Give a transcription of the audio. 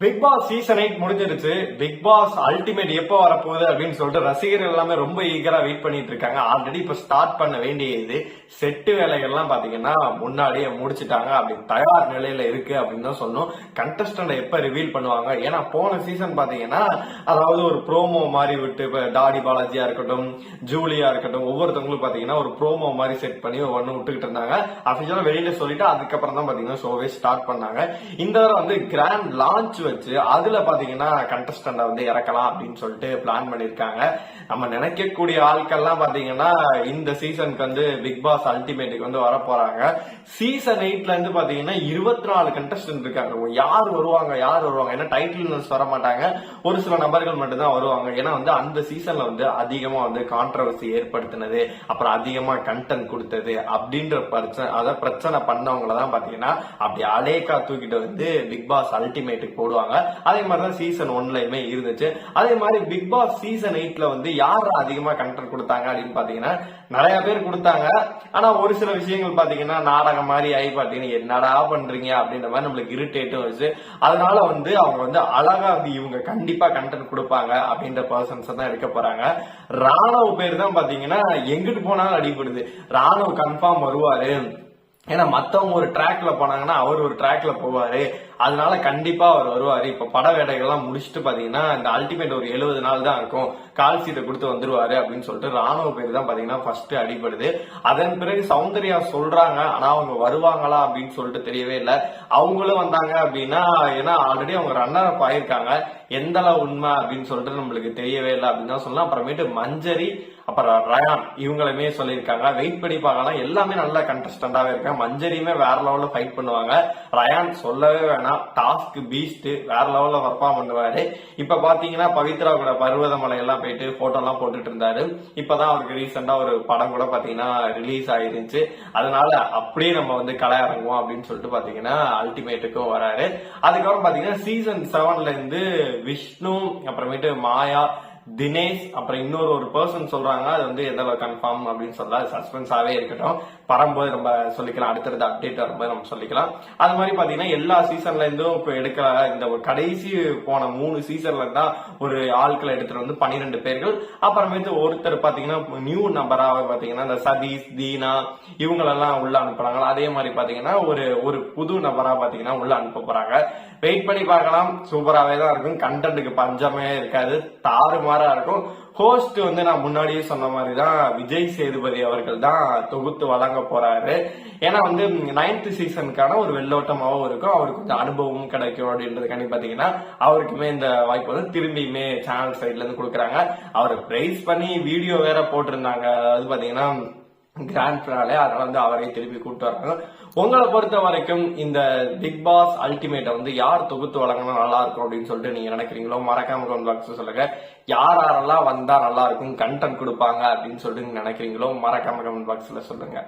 Big Boss season 8 முடிஞ்சிருச்சு. Big pass ultimate எப்போ வரப்போகுது அப்படின்னு சொல்லிட்டு ரசிகர்கள் எல்லாமே ரொம்ப ஈகரா வெயிட் பண்ணிட்டு இருக்காங்க. ஆல்ரெடி இப்ப ஸ்டார்ட் பண்ண வேண்டியது செட்டு வேலைகள்லாம் பாத்தீங்கன்னா முன்னாடியே முடிச்சுட்டாங்க. அப்படி தயார் நிலையில இருக்கு அப்படின்னு தான் சொல்லணும். கண்டஸ்டன்ட் எப்ப ரிவீல் பண்ணுவாங்க? ஏன்னா போன சீசன் பாத்தீங்கன்னா அதாவது ஒரு ப்ரோமோ மாதிரி விட்டு இப்ப டாடி பாலாஜியா இருக்கட்டும், ஜூலியா இருக்கட்டும், ஒவ்வொருத்தவங்களும் பாத்தீங்கன்னா ஒரு ப்ரோமோ மாதிரி செட் பண்ணி ஒன்னு விட்டுக்கிட்டு இருந்தாங்க. அபிஷியலா வெளியில சொல்லிட்டு அதுக்கப்புறம் தான் பாத்தீங்கன்னா ஷோவே ஸ்டார்ட் பண்ணாங்க. இந்த தடவை வந்து கிராண்ட் லான்ச் வச்சு அதுல பாத்தீங்கன்னா கண்டஸ்டன்ட வந்து இறக்கலாம் அப்படின்னு சொல்லிட்டு பிளான் பண்ணிருக்காங்க. நம்ம நினைக்கக்கூடிய ஆட்கள்லாம் பாத்தீங்கன்னா இந்த சீசனுக்கு வந்து பிக் பாஸ் அல்டிமேட்டுக்கு வந்து வர போறாங்க. சீசன் 8ல இருந்து பாத்தீங்கன்னா 24 கண்டஸ்டன்ட் இருக்காங்க. யார் வருவாங்க ஏன்னா டைட்டில் வர மாட்டாங்க, ஒரு சில நபர்கள் மட்டும் தான் வருவாங்க. ஏன்னா வந்து அந்த சீசன்ல வந்து அதிகமா வந்து கான்ட்ரவர்சி ஏற்படுத்தினது, அப்புறம் அதிகமா கண்டென்ட் கொடுத்தது அப்படின்ற பிரச்சனை பண்ணவங்கள தான் பாத்தீங்கன்னா அப்படி அலேக்கா தூக்கிட்டு வந்து பிக் பாஸ் அல்டிமேட்டுக்கு போடுவாங்க. அதே மாதிரிதான் சீசன் 1லயுமே இருந்துச்சு. அதே மாதிரி பிக் பாஸ் சீசன் 8ல வந்து யார் அதிகமா கண்டென்ட் கொடுத்தாங்க அப்படின்னு பாத்தீங்கன்னா நிறைய பேர் கொடுத்தாங்க. ஆனா ஒரு சில விஷயங்கள் பாத்தீங்கன்னா நாடகம் மாதிரி ஆகி பாத்தீங்கன்னா என்னடா பண்றீங்க அப்படின்ற மாதிரி நம்மளுக்கு இரிட்டேட்டும் வச்சு, அதனால வந்து அவங்க வந்து அழகா இவங்க கண்டிப்பா கண்டென்ட் கொடுப்பாங்க அப்படின்ற பர்சன்ஸ் தான் எடுக்க போறாங்க. ராணுவ பேர் தான் பாத்தீங்கன்னா எங்கிட்டு போனாலும் அடிபடுது. ராணுவ கன்ஃபார்ம் வருவாரு. ஏன்னா மத்தவங்க ஒரு ட்ராக்ல போனாங்கன்னா அவர் ஒரு ட்ராக்ல போவாரு. அதனால கண்டிப்பா அவர் வருவாரு. இப்ப பட வேலைகள்லாம் முடிச்சுட்டு பாத்தீங்கன்னா இந்த அல்டிமேட் ஒரு 70 நாள் தான் இருக்கும், கால் சீட்டை கொடுத்து வந்துருவாரு அப்படின்னு சொல்லிட்டு ராணுவ பேர் தான் பாத்தீங்கன்னா ஃபர்ஸ்ட் அடிபடுது. அதன் பிறகு சௌந்தர்யா சொல்றாங்க, ஆனா அவங்க வருவாங்களா அப்படின்னு சொல்லிட்டு தெரியவே இல்லை. அவங்களும் வந்தாங்க அப்படின்னா, ஏன்னா ஆல்ரெடி அவங்க ரன்னர் அப் ஆயிருக்காங்க, எந்த அளவு உண்மை அப்படின்னு சொல்லிட்டு நம்மளுக்கு தெரியவே இல்லை அப்படின்னு தான் சொல்லலாம். அப்புறமேட்டு மஞ்சரி அப்புறம் ரயான் இவங்களுமே சொல்லியிருக்காங்க. வெயிட் பண்ணி பார்க்கலாம். எல்லாமே நல்ல கண்டஸ்டன்டாவே இருக்காங்க. மஞ்சரியுமே வேற லெவல்ல ஃபைட் பண்ணுவாங்க. ரயான் சொல்லவே வேணாம், டாஸ்க் பீஸ்ட் வேற லெவல்ல பர்ஃபார்ம் பண்ணுவாரு. இப்ப பாத்தீங்கன்னா பவித்ரா கூட பர்வதமலை எல்லாம் போயிட்டு போட்டோ எல்லாம் போட்டுட்டு இருந்தாரு. இப்பதான் அவருக்கு ரீசெண்டா ஒரு படம் கூட பாத்தீங்கன்னா ரிலீஸ் ஆயிருந்துச்சு. அதனால அப்படியே நம்ம வந்து களை இறங்குவோம் அப்படின்னு சொல்லிட்டு பாத்தீங்கன்னா அல்டிமேட்டுக்கும் வராரு. அதுக்கப்புறம் பாத்தீங்கன்னா சீசன் 7ல இருந்து விஷ்ணு, அப்புறமேட்டு மாயா, தினேஷ், அப்புறம் இன்னொரு ஒரு பர்சன் சொல்றாங்க. அது வந்து எந்த கன்ஃபார்ம் அப்படின்னு சொல்ல சஸ்பென்ஸாவே இருக்கட்டும். வரும்போது நம்ம சொல்லிக்கலாம், அடுத்தது அப்டேட் வரும்போது நம்ம சொல்லிக்கலாம். அது மாதிரி பாத்தீங்கன்னா எல்லா சீசன்ல இருந்தும் இப்ப எடுக்கிற இந்த கடைசி போன 3 சீசன்ல தான் ஒரு ஆட்களை எடுத்துட்டு வந்து 12 பேர்கள். அப்புறமேட்டு ஒருத்தர் பாத்தீங்கன்னா நியூ நம்பராக பாத்தீங்கன்னா இந்த சதீஷ், தீனா இவங்களெல்லாம் உள்ள அனுப்புறாங்க. அதே மாதிரி பாத்தீங்கன்னா ஒரு புது நபரா பாத்தீங்கன்னா உள்ள அனுப்ப போறாங்க. வெயிட் பண்ணி பார்க்கலாம். சூப்பராவே தான் இருக்கும். கண்டென்ட்டுக்கு பஞ்சமே இருக்காது, தாறுமாறா இருக்கும். ஹோஸ்ட் வந்து நான் முன்னாடியே சொன்ன மாதிரி தான் விஜய் சேதுபதி அவர்கள் தான் தொகுத்து வழங்க போறாரு. ஏன்னா வந்து 9th சீசனுக்கான ஒரு வெள்ளோட்டமாவும் இருக்கும், அவருக்கு கொஞ்சம் அனுபவமும் கிடைக்கும் அப்படின்றதுக்காண்டி பாத்தீங்கன்னா அவருக்குமே இந்த வாய்ப்பு வந்து திரும்பியுமே சேனல் சைட்ல இருந்து கொடுக்குறாங்க. அவரை பிரைஸ் பண்ணி வீடியோ வேற போட்டிருந்தாங்க. அதாவது பாத்தீங்கன்னா கிராண்ட் ஃபினாலே, அதனால வந்து அவரை திருப்பி கூப்பிட்டு வராங்க. உங்களை பொறுத்த வரைக்கும் இந்த பிக் பாஸ் அல்டிமேட்டை வந்து யார் தொகுத்து வழங்கினா நல்லா இருக்கும் அப்படின்னு சொல்லிட்டு நீங்க நினைக்கிறீங்களோ மறக்காம கமெண்ட் பாக்ஸ் சொல்லுங்க. யாரெல்லாம் வந்தா நல்லா இருக்கும், கண்டென்ட் கொடுப்பாங்க அப்படின்னு சொல்லிட்டு நீங்க நினைக்கிறீங்களோ மறக்காம கமெண்ட் பாக்ஸ்ல சொல்லுங்க.